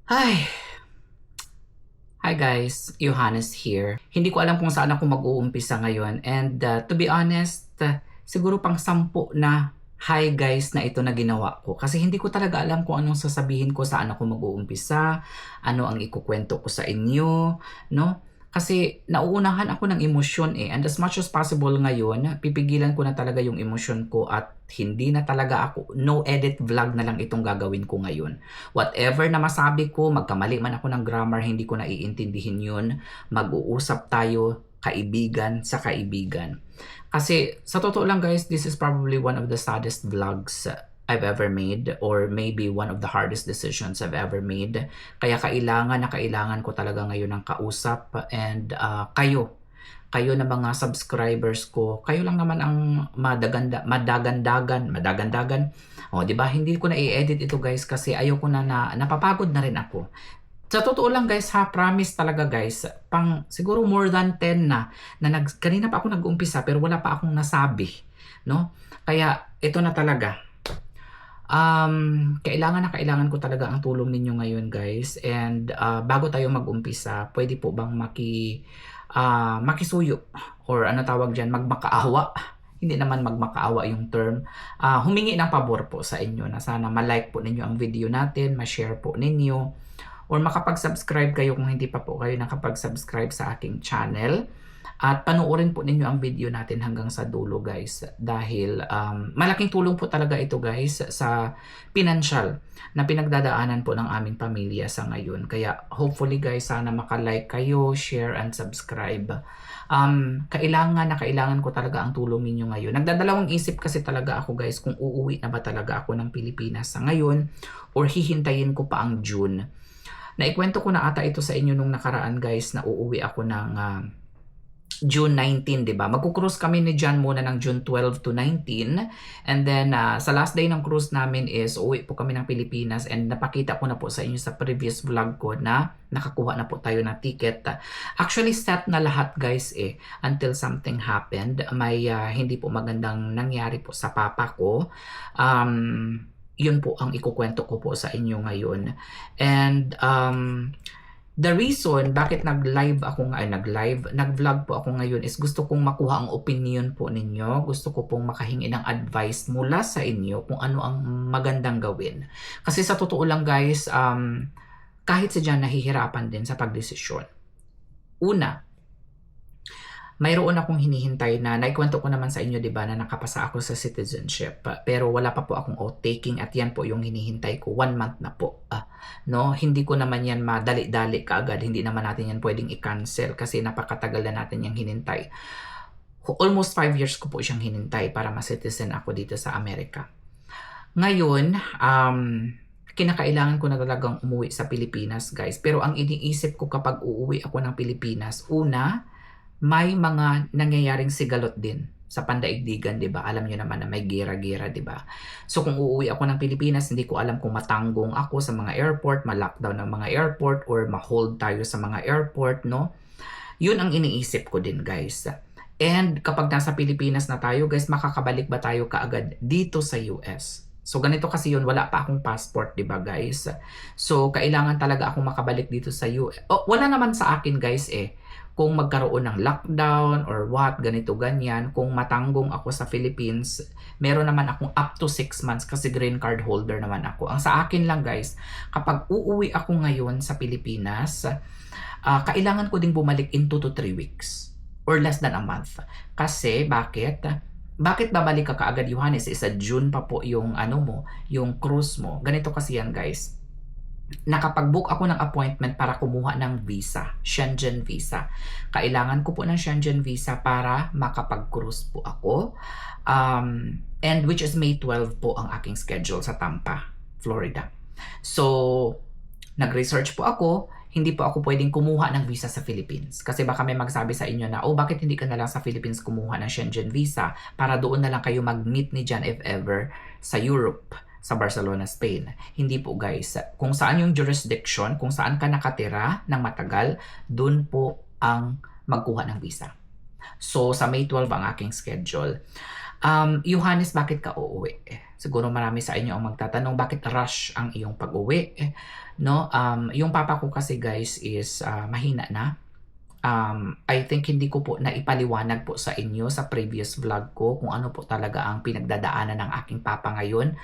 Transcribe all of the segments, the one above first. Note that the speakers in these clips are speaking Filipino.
Hi! Hi guys, Johannes here. Hindi ko alam kung saan ako mag-uumpisa ngayon and to be honest, siguro pang 10 na hi guys na ito na ginawa ko. Kasi hindi ko talaga alam kung anong sasabihin ko, saan ako mag-uumpisa, ano ang ikukwento ko sa inyo, no? Kasi nauunahan ako ng emosyon and as much as possible ngayon, pipigilan ko na talaga yung emosyon ko at hindi na talaga ako, no edit vlog na lang itong gagawin ko ngayon. Whatever na masabi ko, magkamali man ako ng grammar, hindi ko naiintindihin yun. Mag-uusap tayo, kaibigan sa kaibigan. Kasi sa totoo lang guys, this is probably one of the saddest vlogs I've ever made or maybe one of the hardest decisions I've ever made. Kaya kailangan ko talaga ngayon ng kausap and kayo na mga subscribers ko, kayo lang naman ang madagandagan. O, di ba? Hindi ko na i-edit ito guys kasi ayoko na napapagod na rin ako. Sa totoo lang guys ha, promise talaga guys, pang siguro more than 10 kanina pa ako nag-umpisa pero wala pa akong nasabi, no? Kaya ito na talaga. Kailangan ko talaga ang tulong ninyo ngayon guys and bago tayo mag-umpisa, pwede po bang makisuyo or ano tawag dyan, magmakaawa. Hindi naman magmakaawa yung term. Humingi ng pabor po sa inyo na sana ma-like po ninyo ang video natin, ma-share po ninyo, or makapag-subscribe kayo kung hindi pa po kayo nakapag-subscribe sa aking channel. At panoorin po ninyo ang video natin hanggang sa dulo guys dahil malaking tulong po talaga ito guys sa financial na pinagdadaanan po ng aming pamilya sa ngayon. Kaya hopefully guys sana maka-like kayo, share and subscribe. Kailangan ko talaga ang tulong ninyo ngayon. Nagdadalawang isip kasi talaga ako guys kung uuwi na ba talaga ako ng Pilipinas sa ngayon or hihintayin ko pa ang June. Naikwento ko na ata ito sa inyo nung nakaraan guys na uuwi ako ng June 19, di ba? Magku-cruise kami ni John muna ng June 12 to 19. And then, sa last day ng cruise namin is uwi po kami ng Pilipinas and napakita ko na po sa inyo sa previous vlog ko na nakakuha na po tayo ng ticket. Actually, set na lahat guys until something happened. May hindi po magandang nangyari po sa papa ko. Yun po ang ikukwento ko po sa inyo ngayon. And, the reason bakit nag-vlog po ako ngayon is gusto kong makuha ang opinion po ninyo. Gusto ko pong makahingi ng advice mula sa inyo kung ano ang magandang gawin. Kasi sa totoo lang guys, kahit si Jan nahihirapan din sa pagdesisyon. Una, mayroon akong hinihintay na naikwento ko naman sa inyo, di ba, na nakapasa ako sa citizenship. Pero wala pa po akong outtaking at yan po yung hinihintay ko. 1 month na po. No, hindi ko naman yan madali-dali kaagad. Hindi naman natin yan pwedeng i-cancel kasi napakatagal na natin yung hinintay. Almost 5 years ko po siyang hinintay para ma-citizen ako dito sa Amerika. Ngayon, kinakailangan ko na talagang umuwi sa Pilipinas, guys. Pero ang iniisip ko kapag uuwi ako ng Pilipinas, una, may mga nangyayaring sigalot din sa pandaigdigan, 'di ba? Alam niyo naman na may gera-gera, 'di ba? So kung uuwi ako ng Pilipinas, hindi ko alam kung matanggong ako sa mga airport, ma-lockdown ng mga airport or ma-hold tayo sa mga airport, no? 'Yun ang iniisip ko din, guys. And kapag nasa Pilipinas na tayo, guys, makakabalik ba tayo kaagad dito sa US? So ganito kasi 'yun, wala pa akong passport, 'di ba, guys? So kailangan talaga akong makabalik dito sa US. Oh, wala naman sa akin, guys, kung magkaroon ng lockdown or what, ganito ganyan, kung matanggong ako sa Philippines, meron naman akong up to 6 months kasi green card holder naman ako. Ang sa akin lang guys, kapag uuwi ako ngayon sa Pilipinas, kailangan ko ding bumalik in 2 to 3 weeks or less than a month. Kasi bakit? Bakit babalik ka kaagad, Johannes? Sa June pa po yung yung cruise mo. Ganito kasi yan guys. Nakapag-book ako ng appointment para kumuha ng visa, Schengen visa. Kailangan ko po ng Schengen visa para makapag-cruise po ako. And which is May 12 po ang aking schedule sa Tampa, Florida. So, nag-research po ako. Hindi po ako pwedeng kumuha ng visa sa Philippines. Kasi baka may magsabi sa inyo na, oh, bakit hindi ka na lang sa Philippines kumuha ng Schengen visa para doon na lang kayo mag-meet ni Jan if ever sa Europe, sa Barcelona, Spain. Hindi po guys. Kung saan yung jurisdiction, kung saan ka nakatira ng matagal, dun po ang magkuha ng visa. So sa May 12 ang aking schedule. Johannes, bakit ka uuwi? Siguro marami sa inyo ang magtatanong, bakit rush ang iyong pag-uwi? No? Yung papa ko kasi guys is mahina na. I think hindi ko po naipaliwanag po sa inyo sa previous vlog ko kung ano po talaga ang pinagdadaanan ng aking papa ngayon.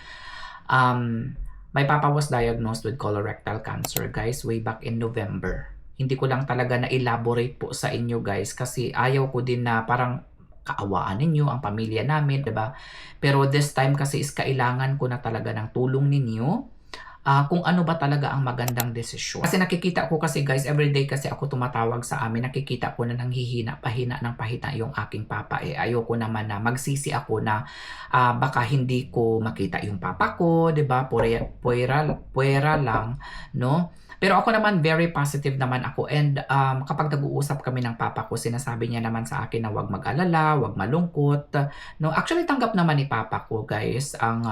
My papa was diagnosed with colorectal cancer, guys, way back in November. Hindi ko lang talaga na-elaborate po sa inyo, guys, kasi ayaw ko din na parang kaawaan ninyo ang pamilya namin, 'di ba? Pero this time kasi is kailangan ko na talaga ng tulong ninyo. Kung ano ba talaga ang magandang desisyon. Kasi nakikita ko kasi guys, everyday kasi ako tumatawag sa amin, nakikita ko na nanghihina, pahina yung aking papa. Ayoko naman na magsisi ako na baka hindi ko makita yung papa ko, 'di ba? Puwera lang, no? Pero ako naman, very positive naman ako. And kapag nag-uusap kami ng papa ko, sinasabi niya naman sa akin na wag mag-alala, wag malungkot. No? Actually, tanggap naman ni papa ko, guys, ang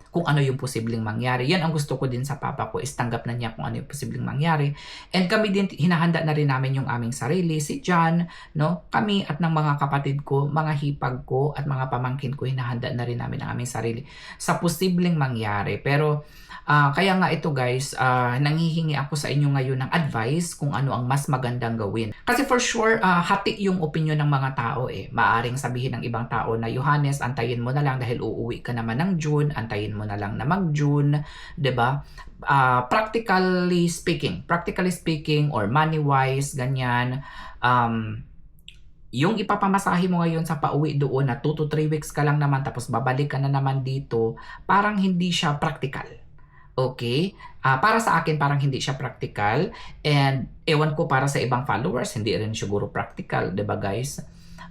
kung ano yung posibleng mangyari. Yan ang gusto ko din sa papa ko, is tanggap na niya kung ano yung posibleng mangyari. And kami din, hinahanda na rin namin yung aming sarili, si John, no? Kami at ng mga kapatid ko, mga hipag ko at mga pamangkin ko, hinahanda na rin namin ang aming sarili sa posibleng mangyari. Pero kaya nga ito guys, nanghihingi ako sa inyo ngayon ng advice kung ano ang mas magandang gawin. Kasi for sure, hati yung opinion ng mga tao eh. Maaring sabihin ng ibang tao na, Johannes, antayin mo na lang dahil uuwi ka naman ng June, antayin mo na lang na mag-June, 'di ba? Practically speaking or money-wise, ganyan, yung ipapamasahe mo ngayon sa pauwi doon na 2 to 3 weeks ka lang naman tapos babalik ka na naman dito, parang hindi siya practical. Okay? Para sa akin, parang hindi siya practical. And ewan ko para sa ibang followers, hindi rin siguro practical. 'Di ba guys?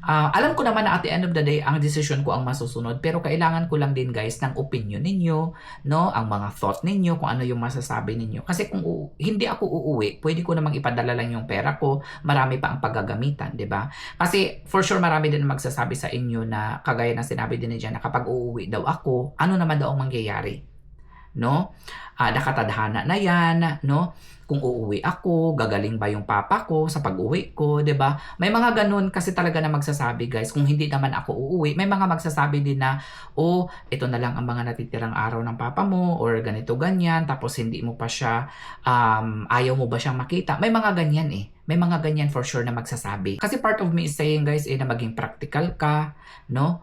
Alam ko naman na at the end of the day, ang decision ko ang masusunod. Pero kailangan ko lang din guys ng opinion ninyo, no? Ang mga thought ninyo, kung ano yung masasabi ninyo. Kasi kung hindi ako uuwi, pwede ko namang ipadala lang yung pera ko. Marami pa ang paggagamitan, 'di ba? Kasi for sure marami din magsasabi sa inyo na kagaya ng sinabi din ni Jan na kapag uuwi daw ako, ano naman daw ang mangyayari? No? Nakatadhana na yan, no? Kung uuwi ako, gagaling ba yung papa ko sa pag-uwi ko, 'di ba? May mga ganun kasi talaga na magsasabi, guys. Kung hindi naman ako uuwi, may mga magsasabi din na, "Oh, ito na lang ang mga natitirang araw ng papa mo," or ganito ganyan, tapos hindi mo pa siya ayaw mo ba siyang makita? May mga ganyan eh. May mga ganyan for sure na magsasabi. Kasi part of me is saying, guys, na maging practical ka, no?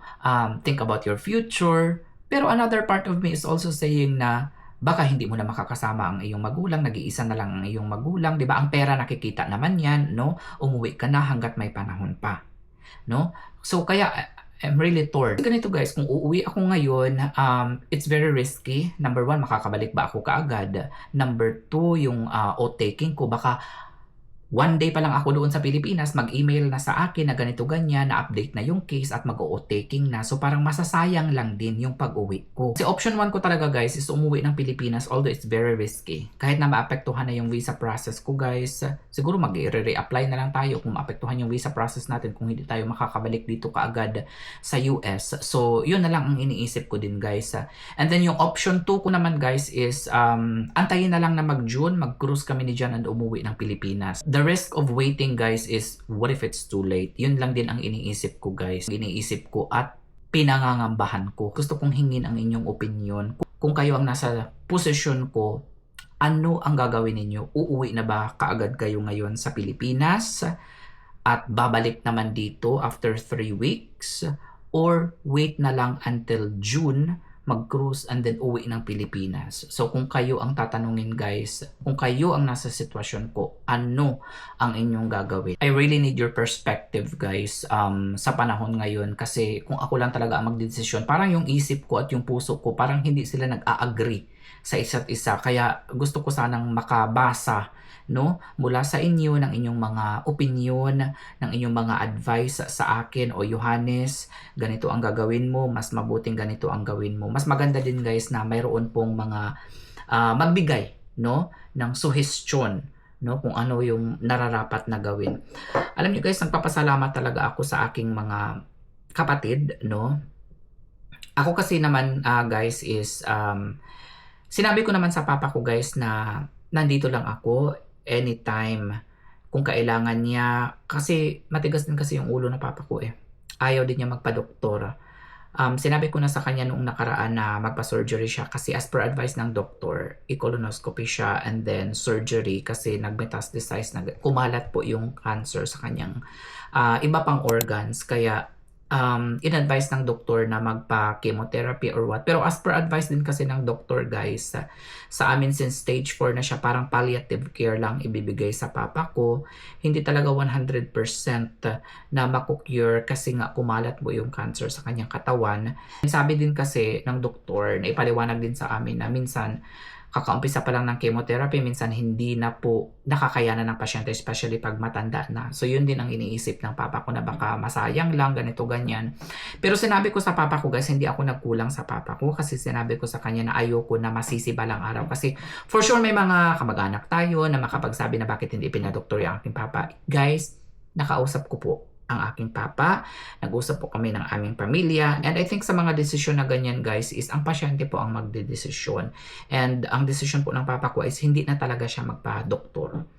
Think about your future. Pero another part of me is also saying na baka hindi mo na makakasama ang iyong magulang, nag-iisa na lang ang iyong magulang, 'di ba? Ang pera nakikita naman 'yan, no? Umuwi ka na hangga't may panahon pa, no? So kaya I'm really torn. Ganito guys, kung uuwi ako ngayon, it's very risky. Number 1, makakabalik ba ako kaagad? Number 2, yung oath-taking ko, baka one day pa lang ako doon sa Pilipinas, mag-email na sa akin na ganito ganyan, na-update na yung case at mag-o-taking na. So parang masasayang lang din yung pag-uwi ko. Kasi option 1 ko talaga guys is umuwi ng Pilipinas, although it's very risky. Kahit na maapektuhan na yung visa process ko guys, siguro mag-re-apply na lang tayo kung maapektuhan yung visa process natin kung hindi tayo makakabalik dito kaagad sa US. So yun na lang ang iniisip ko din guys. And then yung option 2 ko naman guys is antayin na lang na mag-June, mag-cruise kami ni Jan and umuwi ng Pilipinas. The risk of waiting guys is what if it's too late? Yun lang din ang iniisip ko guys. Iniisip ko at pinangangambahan ko. Gusto kong hingin ang inyong opinion. Kung kayo ang nasa posisyon ko, ano ang gagawin ninyo? Uuwi na ba kaagad kayo ngayon sa Pilipinas? At babalik naman dito after 3 weeks? Or wait na lang until June, mag-cruise and then uwi ng Pilipinas. So kung kayo ang tatanungin guys, kung kayo ang nasa sitwasyon ko, ano ang inyong gagawin? I really need your perspective guys sa panahon ngayon kasi kung ako lang talaga ang magdedesisyon, parang yung isip ko at yung puso ko, parang hindi sila nag-a-agree sa isa't isa. Kaya gusto ko sanang makabasa, no, mula sa inyo ng inyong mga opinion, ng inyong mga advice sa akin. O Johannes, ganito ang gagawin mo, mas mabuting ganito ang gawin mo. Mas maganda din guys na mayroon pong mga magbigay, no, ng suggestion, no, kung ano yung nararapat na gawin. Alam niyo guys, nagpapasalamat talaga ako sa aking mga kapatid, no. Ako kasi naman guys is sinabi ko naman sa papa ko guys na nandito lang ako anytime kung kailangan niya, kasi matigas din kasi yung ulo ng papa ko eh. Ayaw din niya magpa-doktor. Sinabi ko na sa kanya noong nakaraan na magpa-surgery siya kasi as per advice ng doktor, i-colonoscopy siya and then surgery kasi nag-metastasize, kumalat po yung cancer sa kanyang iba pang organs. Kaya in-advise ng doktor na magpa-chemotherapy or what. Pero as per advice din kasi ng doktor guys, sa amin since stage 4 na siya, parang palliative care lang ibibigay sa papa ko. Hindi talaga 100% na makukure kasi nga kumalat mo yung cancer sa kanyang katawan. Sabi din kasi ng doktor, na ipaliwanag din sa amin na minsan kakaumpisa pa lang ng chemotherapy, minsan hindi na po nakakayanan ng pasyente, especially pag matanda na. So yun din ang iniisip ng papa ko na baka masayang lang, ganito, ganyan. Pero sinabi ko sa papa ko guys, hindi ako nagkulang sa papa ko kasi sinabi ko sa kanya na ayoko na masisi balang araw. Kasi for sure may mga kamag-anak tayo na makapagsabi na bakit hindi pinadoktor yung aking papa. Guys, nakausap ko po ang aking papa, nag-usap po kami ng aming pamilya, and I think sa mga desisyon na ganyan guys is ang pasyente po ang magdedesisyon, and ang desisyon po ng papa ko is hindi na talaga siya magpa-doktor.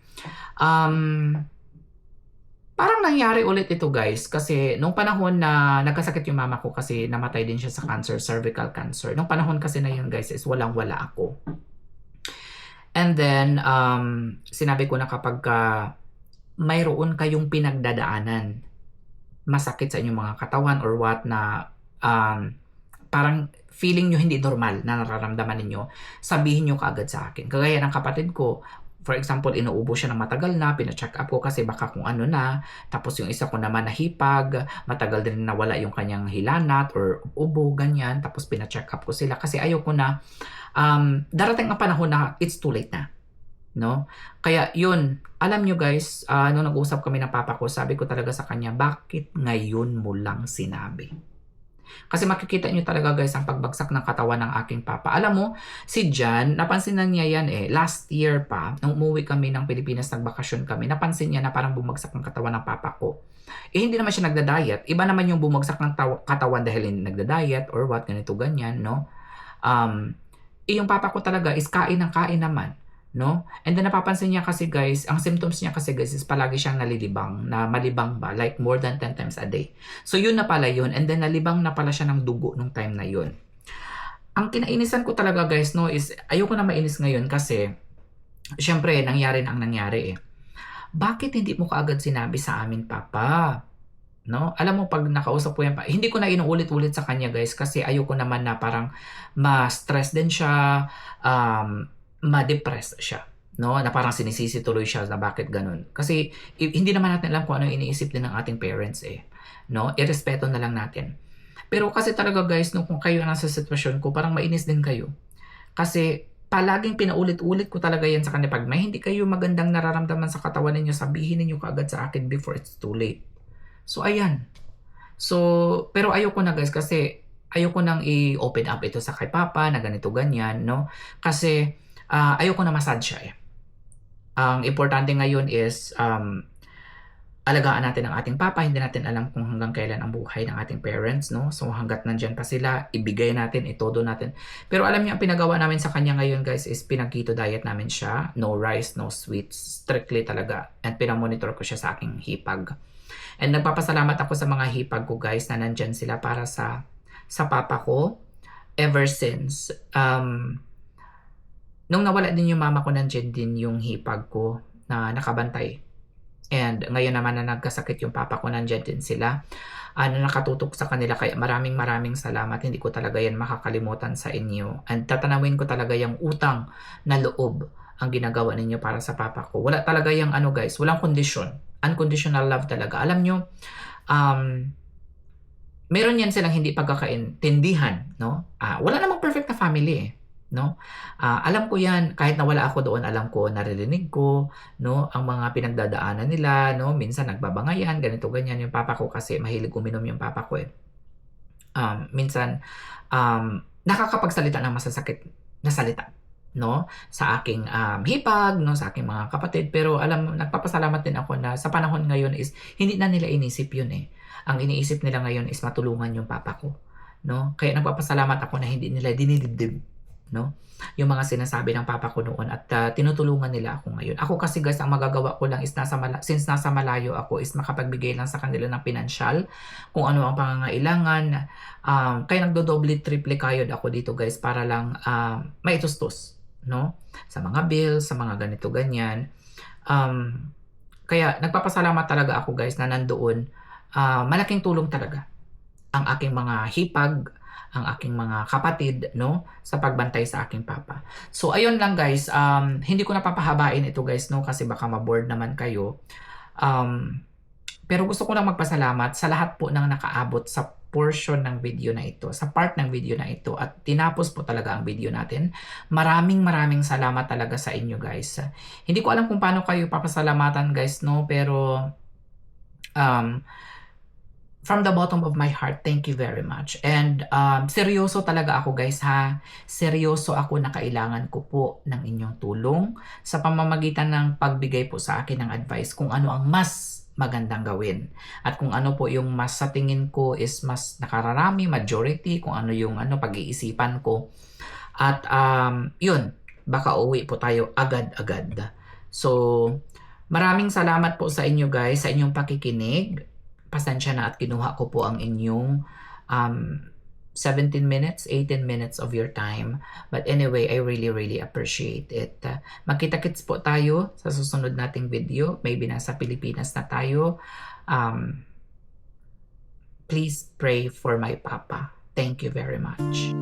Parang nangyari ulit ito guys kasi nung panahon na nagkasakit yung mama ko kasi namatay din siya sa cancer, cervical cancer. Nung panahon kasi na yun guys is walang-wala ako. And then sinabi ko na kapag mayroon kayong pinagdadaanan, masakit sa inyong mga katawan or what na parang feeling nyo hindi normal na nararamdaman ninyo, sabihin nyo kaagad sa akin. Kagaya ng kapatid ko, for example, inuubo siya ng matagal na, pina-check up ko kasi baka kung ano na, tapos yung isa ko naman nahipag, matagal din nawala yung kanyang hilanat or ubo, ganyan, tapos pina-check up ko sila kasi ayoko na, darating ang panahon na it's too late na. No? Kaya yun, alam nyo guys, nung nag-usap kami ng papa ko, sabi ko talaga sa kanya, bakit ngayon mo lang sinabi? Kasi makikita nyo talaga guys ang pagbagsak ng katawan ng aking papa. Alam mo, si Jan, napansin na niya yan last year pa, nung umuwi kami ng Pilipinas, nagbakasyon kami, napansin niya na parang bumagsak ang katawan ng papa ko. Hindi naman siya nagda-diet. Iba naman yung bumagsak ng katawan dahil hindi nagda-diet or what, ganito, ganyan, no? Yung papa ko talaga is kain ng kain naman. No? And then napapansin niya kasi guys, ang symptoms niya kasi guys is palagi siyang nalilibang, na malibang ba, like more than 10 times a day. So yun na pala yun, and then nalibang na pala siya ng dugo nung time na yun. Ang kinainisan ko talaga guys, no, is ayoko na mainis ngayon kasi syempre nangyari na ang nangyari Bakit hindi mo kaagad sinabi sa amin, papa? No? Alam mo, pag nakausap ko yan, hindi ko na inuulit-ulit sa kanya guys kasi ayoko naman na parang ma-stress din siya, ma-depress siya, no? Na parang sinisisi tuloy siya na bakit ganun. Kasi hindi naman natin alam kung ano iniisip din ng ating parents no? Irespeto na lang natin. Pero kasi talaga guys, no, kung kayo nasa sitwasyon ko, parang mainis din kayo. Kasi palaging pinaulit-ulit ko talaga yan sa kanya. Pag may hindi kayo magandang nararamdaman sa katawan ninyo, sabihin ninyo kaagad sa akin before it's too late. So ayan. So, pero ayoko na guys kasi ayoko nang i-open up ito sa kay papa na ganito ganyan, no? Kasi ayoko na masad siya Ang importante ngayon is alagaan natin ang ating papa. Hindi natin alam kung hanggang kailan ang buhay ng ating parents, no? So hanggat nandyan pa sila, ibigay natin, itodo natin. Pero alam niyo, ang pinagawa namin sa kanya ngayon guys is pinag-keto diet namin siya. No rice, no sweets, strictly talaga. And pinamonitor ko siya sa aking hipag. And nagpapasalamat ako sa mga hipag ko guys na nandyan sila para sa papa ko. Ever since nung nawala din yung mama ko, nandiyan din yung hipag ko na nakabantay. And ngayon naman na nagkasakit yung papa ko, nandiyan din sila. Nakatutok sa kanila. Kaya maraming salamat. Hindi ko talaga yan makakalimutan sa inyo. And tatanawin ko talaga yung utang na loob ang ginagawa ninyo para sa papa ko. Wala talaga yung guys, walang kondisyon. Unconditional love talaga. Alam nyo, meron yan silang hindi pagkakaintindihan, no? Wala namang perfect na family no? Alam ko yan, kahit nawala ako doon, alam ko, naririnig ko, no, ang mga pinagdadaanan nila, no, minsan nagbabangayan, ganito, ganyan, yung papa ko kasi mahilig uminom yung papa ko minsan, nakakapagsalita ng masasakit na salita, no, sa aking hipag, no, sa aking mga kapatid, pero nagpapasalamat din ako na sa panahon ngayon is, hindi na nila inisip yun Ang iniisip nila ngayon is matulungan yung papa ko, no, kaya nagpapasalamat ako na hindi nila dinidibdib no? Yung mga sinasabi ng papa ko noon at tinutulungan nila ako ngayon. Ako kasi guys, ang magagawa ko lang is since nasa malayo ako is makapagbigay lang sa kanila ng pinansyal kung ano ang pangangailangan. Kaya nagdodoble triple kayod ako dito guys para lang maitustos, no? Sa mga bills, sa mga ganito ganyan. Kaya nagpapasalamat talaga ako guys na nandoon. Malaking tulong talaga ang aking mga hipag, ang aking mga kapatid, no, sa pagbantay sa aking papa. So ayun lang guys, hindi ko napapahabain ito guys, no, kasi baka ma-bored naman kayo. Pero gusto ko lang magpasalamat sa lahat po ng nakaabot sa portion ng video na ito, sa part ng video na ito, at tinapos po talaga ang video natin. Maraming salamat talaga sa inyo guys. Hindi ko alam kung paano kayo papasalamatan guys, no, pero from the bottom of my heart, thank you very much. And seryoso talaga ako guys ha. Seryoso ako na kailangan ko po ng inyong tulong sa pamamagitan ng pagbigay po sa akin ng advice kung ano ang mas magandang gawin. At kung ano po yung mas sa tingin ko is mas nakararami, majority, kung ano yung pag-iisipan ko. At yun, baka uwi po tayo agad-agad. So, maraming salamat po sa inyo guys, sa inyong pakikinig. Pasensya na at kinuha ko po ang inyong 17 minutes, 18 minutes of your time. But anyway, I really appreciate it. Magkita-kits po tayo sa susunod nating video. Maybe nasa Pilipinas na tayo. Please pray for my papa. Thank you very much.